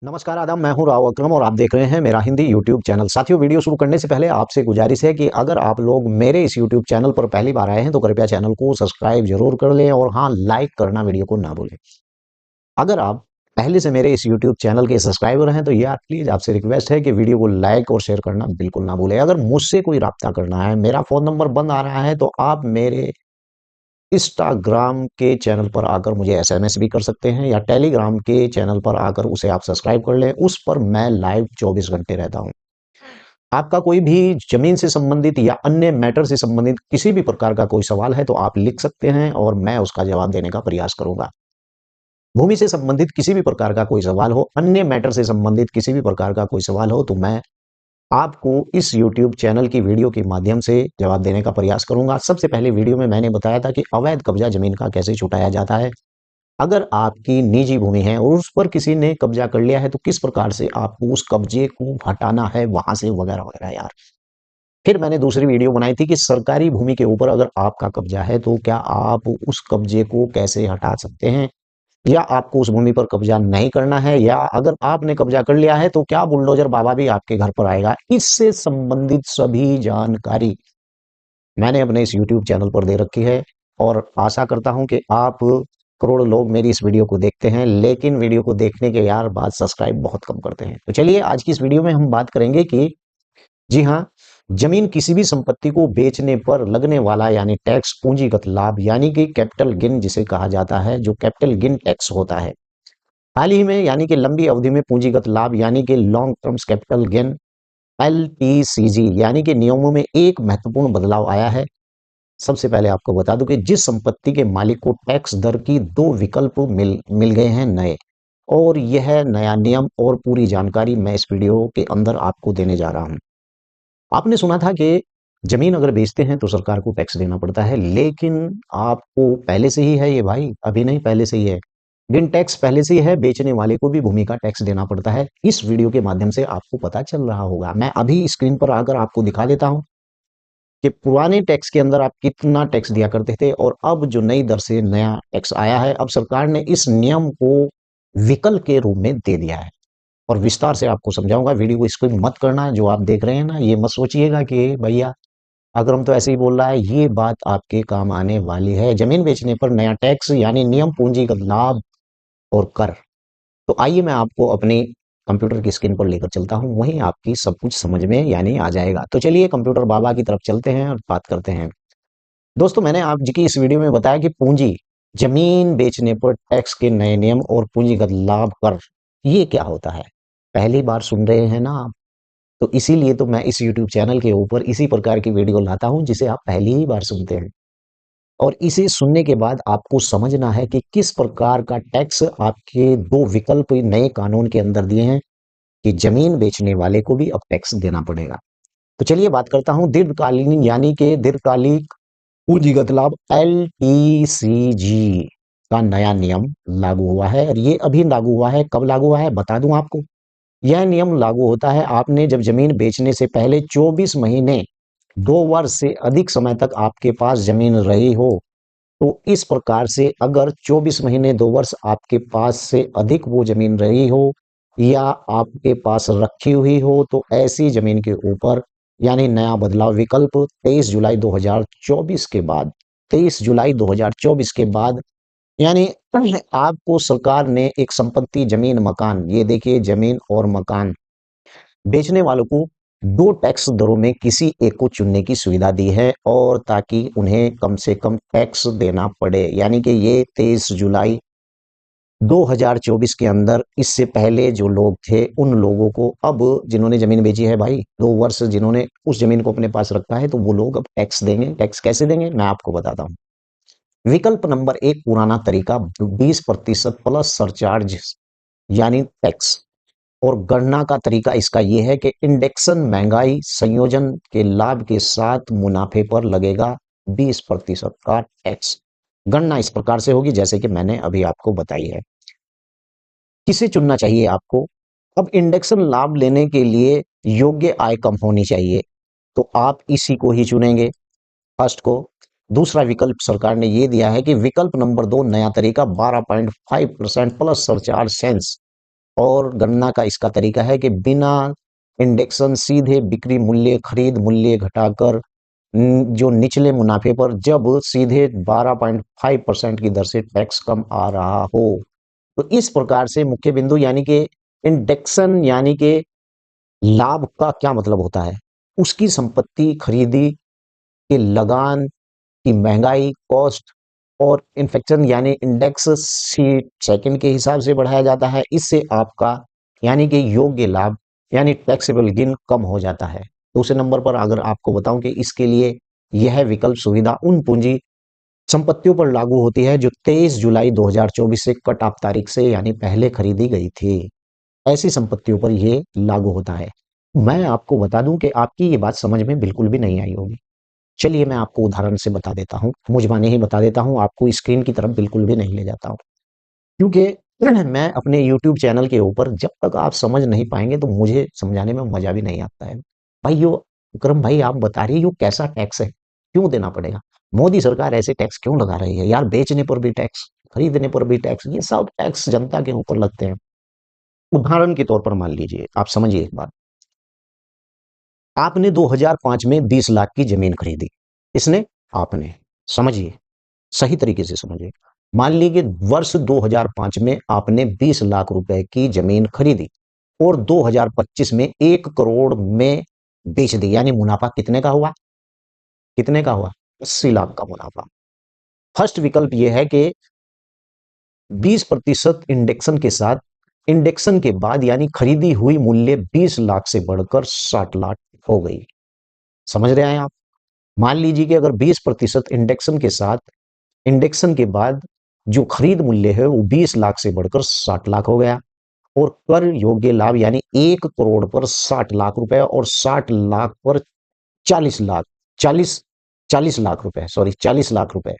नमस्कार आदाब, मैं हूं राव अकरम और आप देख रहे हैं मेरा हिंदी यूट्यूब चैनल। साथियों, वीडियो शुरू करने से पहले आपसे गुजारिश है कि अगर आप लोग मेरे इस यूट्यूब चैनल पर पहली बार आए हैं तो कृपया चैनल को सब्सक्राइब जरूर कर लें और हाँ, लाइक करना वीडियो को ना भूलें। अगर आप पहले से मेरे इस यूट्यूब चैनल के सब्सक्राइबर हैं तो यार प्लीज आपसे रिक्वेस्ट है कि वीडियो को लाइक और शेयर करना बिल्कुल ना भूलें। अगर मुझसे कोई राब्ता करना है, मेरा फोन नंबर बंद आ रहा है, तो आप मेरे इंस्टाग्राम के चैनल पर आकर मुझे एसएमएस भी कर सकते हैं या टेलीग्राम के चैनल पर आकर उसे आप सब्सक्राइब कर लें। उस पर मैं लाइव 24 घंटे रहता हूं। आपका कोई भी जमीन से संबंधित या अन्य मैटर से संबंधित किसी भी प्रकार का कोई सवाल है तो आप लिख सकते हैं और मैं उसका जवाब देने का प्रयास करूंगा। भूमि से संबंधित किसी भी प्रकार का कोई सवाल हो, अन्य मैटर से संबंधित किसी भी प्रकार का कोई सवाल हो, तो मैं आपको इस YouTube चैनल की वीडियो के माध्यम से जवाब देने का प्रयास करूंगा। सबसे पहले वीडियो में मैंने बताया था कि अवैध कब्जा जमीन का कैसे छुटाया जाता है। अगर आपकी निजी भूमि है और उस पर किसी ने कब्जा कर लिया है तो किस प्रकार से आपको उस कब्जे को हटाना है वहां से, वगैरह वगैरह यार। फिर मैंने दूसरी वीडियो बनाई थी कि सरकारी भूमि के ऊपर अगर आपका कब्जा है तो क्या आप उस कब्जे को कैसे हटा सकते हैं, या आपको उस भूमि पर कब्जा नहीं करना है, या अगर आपने कब्जा कर लिया है तो क्या बुलडोजर बाबा भी आपके घर पर आएगा। इससे संबंधित सभी जानकारी मैंने अपने इस YouTube चैनल पर दे रखी है और आशा करता हूं कि आप करोड़ों लोग मेरी इस वीडियो को देखते हैं, लेकिन वीडियो को देखने के यार बाद सब्सक्राइब बहुत कम करते हैं। तो चलिए आज की इस वीडियो में हम बात करेंगे कि जी हाँ, जमीन किसी भी संपत्ति को बेचने पर लगने वाला यानी टैक्स, पूंजीगत लाभ यानी कि कैपिटल गेन जिसे कहा जाता है, जो कैपिटल गेन टैक्स होता है। हाल ही में यानी कि लंबी अवधि में पूंजीगत लाभ यानी कि long terms capital gain, LTCG यानी कि नियमों में एक महत्वपूर्ण बदलाव आया है। सबसे पहले आपको बता दूं कि जिस संपत्ति के मालिक को टैक्स दर की दो विकल्प मिल मिल गए हैं नए, और यह नया नियम और पूरी जानकारी मैं इस वीडियो के अंदर आपको देने जा रहा हूं। आपने सुना था कि जमीन अगर बेचते हैं तो सरकार को टैक्स देना पड़ता है, लेकिन आपको पहले से ही है ये भाई, अभी नहीं, पहले से ही है। गिन टैक्स पहले से ही है, बेचने वाले को भी भूमि का टैक्स देना पड़ता है। इस वीडियो के माध्यम से आपको पता चल रहा होगा। मैं अभी स्क्रीन पर आकर आपको दिखा देता हूं कि पुराने टैक्स के अंदर आप कितना टैक्स दिया करते थे और अब जो नई दर से नया टैक्स आया है, अब सरकार ने इस नियम को विकल्प के रूप में दे दिया है। और विस्तार से आपको समझाऊंगा। वीडियो को स्किप मत करना। जो आप देख रहे हैं ना, ये मत सोचिएगा कि भैया अकरम तो ऐसे ही बोल रहा है, ये बात आपके काम आने वाली है। जमीन बेचने पर नया टैक्स यानी नियम, पूंजीगत लाभ और कर। तो आइए मैं आपको अपनी कंप्यूटर की स्क्रीन पर लेकर चलता हूं, वहीं आपकी सब कुछ समझ में यानी आ जाएगा। तो चलिए कंप्यूटर बाबा की तरफ चलते हैं और बात करते हैं। दोस्तों, मैंने आप जी की इस वीडियो में बताया कि पूंजी जमीन बेचने पर टैक्स के नए नियम और पूंजीगत लाभ कर, ये क्या होता है। पहली बार सुन रहे हैं ना आप, तो इसीलिए तो मैं इस YouTube चैनल के ऊपर इसी प्रकार की वीडियो लाता हूं जिसे आप पहली ही बार सुनते हैं। और इसे सुनने के बाद आपको समझना है कि किस प्रकार का टैक्स आपके दो विकल्प नए कानून के अंदर दिए हैं कि जमीन बेचने वाले को भी अब टैक्स देना पड़ेगा। तो चलिए बात करता हूं दीर्घकालीन यानी कि दीर्घकालिक पूंजीगत लाभ, एलटीसीजी का नया नियम लागू हुआ है। और ये अभी लागू हुआ है। कब लागू हुआ है बता दूं आपको। यह नियम लागू होता है आपने जब जमीन बेचने से पहले 24 महीने, 2 वर्ष से अधिक समय तक आपके पास जमीन रही हो। तो इस प्रकार से अगर 24 महीने, 2 वर्ष आपके पास से अधिक वो जमीन रही हो या आपके पास रखी हुई हो, तो ऐसी जमीन के ऊपर यानी नया बदलाव विकल्प 23 जुलाई 2024 के बाद, 23 जुलाई 2024 के बाद यानी आपको सरकार ने एक संपत्ति, जमीन, मकान, ये देखिए जमीन और मकान बेचने वालों को दो टैक्स दरों में किसी एक को चुनने की सुविधा दी है, और ताकि उन्हें कम से कम टैक्स देना पड़े। यानी कि ये 23 जुलाई 2024 के अंदर, इससे पहले जो लोग थे उन लोगों को, अब जिन्होंने जमीन बेची है भाई, 2 वर्ष जिन्होंने उस जमीन को अपने पास रखा है, तो वो लोग अब टैक्स देंगे। टैक्स कैसे देंगे मैं आपको बताता हूँ। विकल्प नंबर एक, पुराना तरीका, 20% प्लस सरचार्ज यानी टैक्स। और गणना का तरीका इसका यह है कि इंडेक्सन महंगाई संयोजन के लाभ के साथ मुनाफे पर लगेगा 20% का टैक्स। गणना इस प्रकार से होगी जैसे कि मैंने अभी आपको बताई है। किसे चुनना चाहिए आपको। अब इंडेक्सन लाभ लेने के लिए योग्य आय कम होनी चाहिए, तो आप इसी को ही चुनेंगे, फर्स्ट को। दूसरा विकल्प सरकार ने ये दिया है कि विकल्प नंबर 2, नया तरीका, 12.5% प्लस सरचार्ज सेंस और गणना का इसका तरीका है कि बिना इंडेक्सन सीधे बिक्री मूल्य खरीद मूल्य घटाकर जो निचले मुनाफे पर जब सीधे 12.5% की दर से टैक्स कम आ रहा हो, तो इस प्रकार से मुख्य बिंदु यानी कि इंडेक्सन यानी कि लाभ का क्या मतलब होता है, उसकी संपत्ति खरीदी की लगान की महंगाई कॉस्ट और इन्फेक्शन यानी इंडेक्स शीट सेकंड के हिसाब से बढ़ाया जाता है। इससे आपका यानी कि योग्य लाभ यानी टैक्सेबल गेन कम हो जाता है। दूसरे नंबर पर अगर आपको बताऊं कि इसके लिए यह विकल्प सुविधा उन पूंजी संपत्तियों पर लागू होती है जो 23 जुलाई 2024 से कट ऑफ तारीख से यानी पहले खरीदी गई थी। ऐसी संपत्तियों पर यह लागू होता है। मैं आपको बता दूं कि आपकी ये बात समझ में बिल्कुल भी नहीं आई होगी। चलिए मैं आपको उदाहरण से बता देता हूँ, मुझमाने ही बता देता हूँ, आपको स्क्रीन की तरफ बिल्कुल भी नहीं ले जाता हूँ, क्योंकि मैं अपने यूट्यूब चैनल के ऊपर जब तक आप समझ नहीं पाएंगे तो मुझे समझाने में मजा भी नहीं आता है। भाई यो विक्रम भाई, आप बता रही हो कैसा टैक्स है, क्यों देना पड़ेगा? मोदी सरकार ऐसे टैक्स क्यों लगा रही है यार? बेचने पर भी टैक्स, खरीदने पर भी टैक्स, ये सब टैक्स जनता के ऊपर लगते हैं। उदाहरण के तौर पर मान लीजिए, आप समझिए एक बात। आपने 2005 में 20 लाख की जमीन खरीदी। इसने आपने, समझिए, सही तरीके से समझिए। मान लीजिए वर्ष 2005 में आपने 20 लाख रुपए की जमीन खरीदी और 2025 में 1 करोड़ में बेच दी, यानी मुनाफा कितने का हुआ? कितने का हुआ? 80 लाख का मुनाफा। फर्स्ट विकल्प यह है कि 20% इंडेक्सन के साथ, इंडेक्सन के बाद यानी खरीदी हुई मूल्य 20 लाख से बढ़कर 60 लाख हो गई। समझ रहे हैं आप? मान लीजिए कि अगर 20% इंडेक्सन के साथ, इंडेक्सन के बाद जो खरीद मूल्य है वो 20 लाख से बढ़कर 60 लाख हो गया, और कर योग्य लाभ यानी 1 करोड़ पर 60 लाख रुपए और 60 लाख पर 40 लाख, 40 40 लाख रुपए, सॉरी 40 लाख रुपए।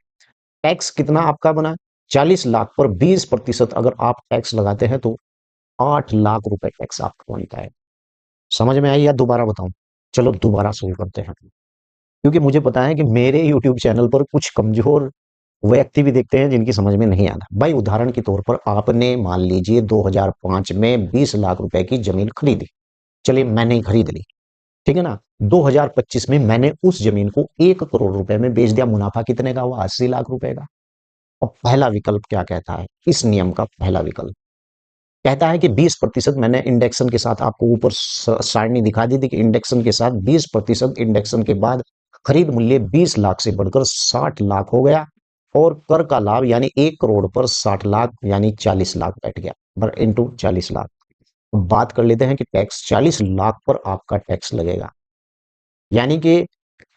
टैक्स कितना आपका बना? 40 लाख पर 20% अगर आप टैक्स लगाते हैं तो 8 लाख रुपए टैक्स आपका बनता है। समझ में आई या दोबारा बताऊं? चलो दोबारा शुरू करते हैं, क्योंकि मुझे पता है कि मेरे YouTube चैनल पर कुछ कमजोर व्यक्ति भी देखते हैं जिनकी समझ में नहीं आता। भाई उदाहरण के तौर पर आपने मान लीजिए 2005 में 20 लाख रुपए की जमीन खरीदी। चलिए मैंने ही खरीद ली, ठीक है ना? 2025 में मैंने उस जमीन को 1 करोड़ रुपए में बेच दिया। मुनाफा कितने का हुआ? 80 लाख रुपए का। और पहला विकल्प क्या कहता है? इस नियम का पहला विकल्प कहता है कि 20%, मैंने इंडेक्सन के साथ आपको ऊपर सारणी दिखा दी थी कि इंडेक्सन के साथ 20% इंडेक्सन के बाद खरीद मूल्य 20 लाख से बढ़कर 60 लाख हो गया, और कर का लाभ यानी 1 करोड़ पर 60 लाख यानी 40 लाख बैठ गया, बर इंटू 40 लाख। बात कर लेते हैं कि टैक्स 40 लाख पर आपका टैक्स लगेगा, यानी कि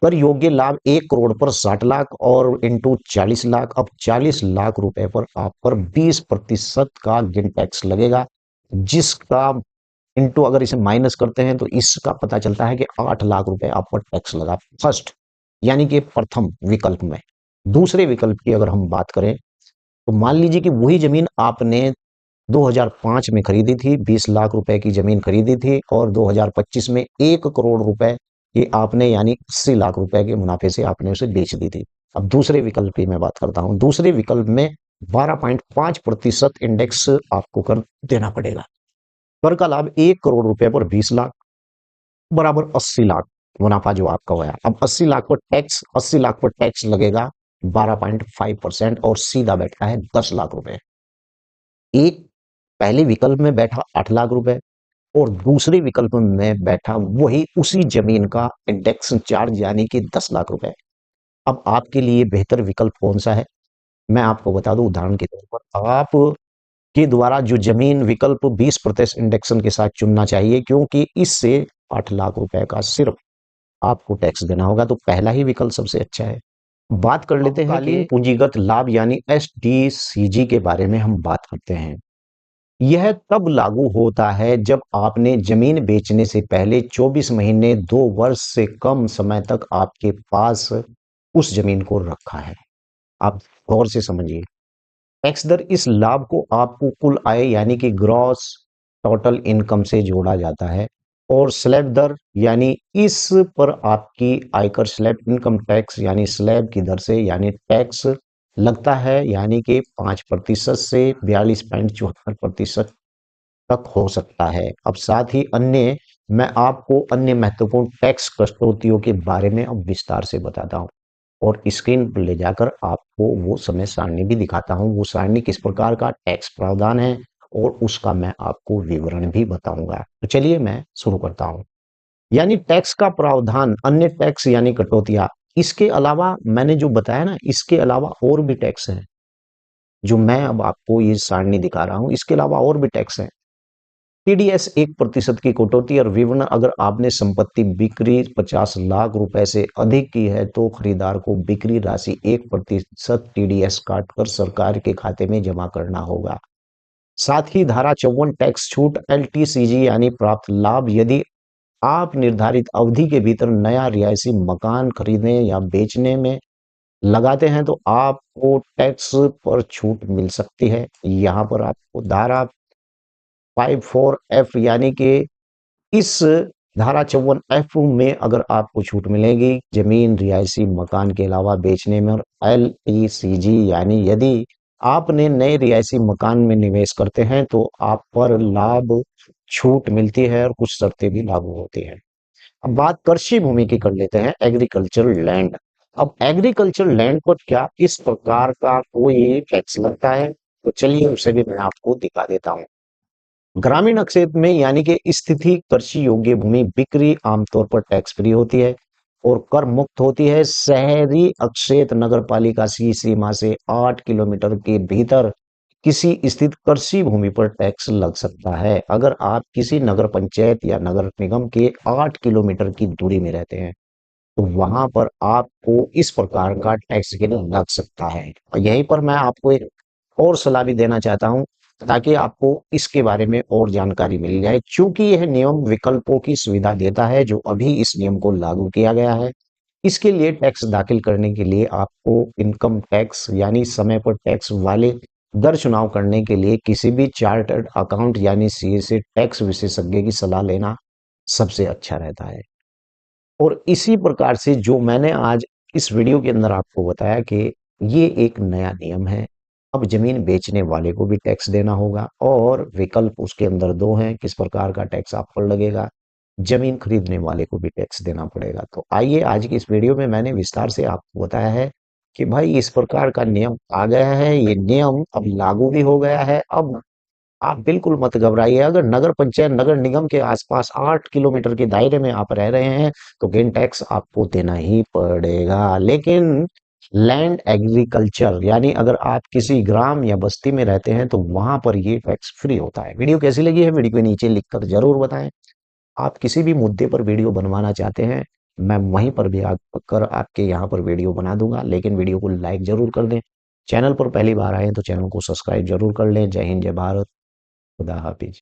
कर योग्य लाभ 1 करोड़ पर 60 लाख और इंटू 40 लाख। अब 40 लाख रुपए पर आप पर 20% का गिन टैक्स लगेगा, जिसका इंटू अगर इसे माइनस करते हैं तो इसका पता चलता है कि 8 लाख रुपए आप पर टैक्स लगा, फर्स्ट यानी कि प्रथम विकल्प में। दूसरे विकल्प की अगर हम बात करें तो मान लीजिए कि वही जमीन आपने 2005 में खरीदी थी, 20 लाख रुपए की जमीन खरीदी थी, और 2025 में 1 करोड़ रुपए ये आपने यानी 80 लाख रुपए के मुनाफे से आपने उसे बेच दी थी। अब दूसरे विकल्प की मैं बात करता हूं। दूसरे विकल्प में 12.5% इंडेक्स आपको कर देना पड़ेगा। कर का लाभ 1 करोड़ रुपए पर 20 लाख बराबर 80 लाख मुनाफा जो आपका हुआ। अब 80 लाख पर टैक्स, 80 लाख पर टैक्स लगेगा 12.5% और सीधा बैठता है 10 लाख रुपए। एक पहले विकल्प में बैठा 8 लाख रुपए और दूसरे विकल्प में बैठा वही उसी जमीन का इंडेक्स चार्ज यानी कि 10 लाख रुपए। अब आपके लिए बेहतर विकल्प कौन सा है? मैं आपको बता दूं, उदाहरण के तौर पर आप के द्वारा जो जमीन विकल्प 20% इंडेक्सन के साथ चुनना चाहिए, क्योंकि इससे 8 लाख रुपए का सिर्फ आपको टैक्स देना होगा, तो पहला ही विकल्प सबसे अच्छा है। बात कर लेते हैं कि पूंजीगत लाभ यानी एसडीसीजी के बारे में हम बात करते हैं। यह तब लागू होता है जब आपने जमीन बेचने से पहले 24 महीने 2 वर्ष से कम समय तक आपके पास उस जमीन को रखा है। आप गौर से समझिए। टैक्स दर इस लाभ को आपको कुल आय यानी कि ग्रॉस टोटल इनकम से जोड़ा जाता है, और स्लैब दर यानी इस पर आपकी आयकर स्लैब इनकम टैक्स यानी स्लैब की दर से यानी टैक्स लगता है, यानी कि 5% से 42.74%। तक हो सकता है। अब साथ ही अन्य मैं आपको अन्य महत्वपूर्ण टैक्स कटौतियों के बारे में अब विस्तार से बताता हूँ और स्क्रीन पर ले जाकर आपको वो समय सारणी भी दिखाता हूँ। वो सारणी किस प्रकार का टैक्स प्रावधान है और उसका मैं आपको विवरण भी बताऊंगा। तो चलिए मैं शुरू करता हूँ। यानी टैक्स का प्रावधान, अन्य टैक्स यानी कटौतियां। इसके अलावा मैंने जो बताया ना, इसके अलावा और भी टैक्स हैं जो मैं अब आपको ये सारणी दिखा रहा हूं। इसके अलावा और भी टैक्स हैं। टीडीएस 1% की कटौती और विवरण। अगर आपने संपत्ति बिक्री 50 लाख रुपए से अधिक की है तो खरीदार को बिक्री राशि 1% टीडीएस काटकर सरकार के खाते में जमा करना होगा। साथ ही धारा 54 टैक्स छूट एलटीसीजी यानी प्राप्त लाभ। यदि आप निर्धारित अवधि के भीतर नया रिहायशी मकान खरीदने या बेचने में लगाते हैं तो आपको टैक्स पर छूट मिल सकती है। यहाँ पर आपको धारा 54F यानी कि इस धारा 54F में अगर आपको छूट मिलेगी जमीन रिहायशी मकान के अलावा बेचने में। और एलटीसीजी यानी यदि आपने नए रिहायशी मकान में निवेश करते हैं तो आप पर लाभ छूट मिलती है और कुछ शर्तें भी लागू होती हैं। अब बात कृषि भूमि की कर लेते हैं, एग्रीकल्चर लैंड। अब एग्रीकल्चर लैंड पर क्या इस प्रकार का कोई टैक्स लगता है? तो चलिए उसे भी मैं आपको दिखा देता हूँ। ग्रामीण क्षेत्र में यानी कि स्थिति कृषि योग्य भूमि बिक्री आमतौर पर टैक्स फ्री होती है और कर मुक्त होती है। शहरी क्षेत्र नगर पालिका की सीमा से 8 किलोमीटर के भीतर किसी स्थित कृषि भूमि पर टैक्स लग सकता है। अगर आप किसी नगर पंचायत या नगर निगम के 8 किलोमीटर की दूरी में रहते हैं तो वहां पर आपको इस प्रकार का टैक्स के लिए लग सकता है। और यहीं पर मैं आपको एक और सलाह भी देना चाहता हूं ताकि आपको इसके बारे में और जानकारी मिल जाए। चूंकि यह नियम विकल्पों की सुविधा देता है जो अभी इस नियम को लागू किया गया है। इसके लिए टैक्स दाखिल करने के लिए आपको इनकम टैक्स यानी समय पर टैक्स वाले दर चुनाव करने के लिए किसी भी चार्टर्ड अकाउंट यानी सीए से टैक्स विशेषज्ञ की सलाह लेना सबसे अच्छा रहता है। और इसी प्रकार से जो मैंने आज इस वीडियो के अंदर आपको बताया कि ये एक नया नियम है। अब जमीन बेचने वाले को भी टैक्स देना होगा और विकल्प उसके अंदर दो हैं किस प्रकार का टैक्स आप पर लगेगा। जमीन खरीदने वाले को भी टैक्स देना पड़ेगा। तो आइए आज की इस वीडियो में मैंने विस्तार से आपको बताया है कि भाई इस प्रकार का नियम आ गया है, ये नियम अब लागू भी हो गया है। अब आप बिल्कुल मत घबराइए। अगर नगर पंचायत नगर निगम के आसपास 8 किलोमीटर के दायरे में आप रह रहे हैं तो गेन टैक्स आपको देना ही पड़ेगा। लेकिन लैंड एग्रीकल्चर यानी अगर आप किसी ग्राम या बस्ती में रहते हैं तो वहां पर ये टैक्स फ्री होता है। वीडियो कैसी लगी है वीडियो के नीचे लिखकर जरूर बताएं। आप किसी भी मुद्दे पर वीडियो बनवाना चाहते हैं मैं वहीं पर भी आकर आपके यहाँ पर वीडियो बना दूंगा। लेकिन वीडियो को लाइक जरूर कर दें। चैनल पर पहली बार आए तो चैनल को सब्सक्राइब जरूर कर लें। जय हिंद, जय भारत, खुदा हाफिज।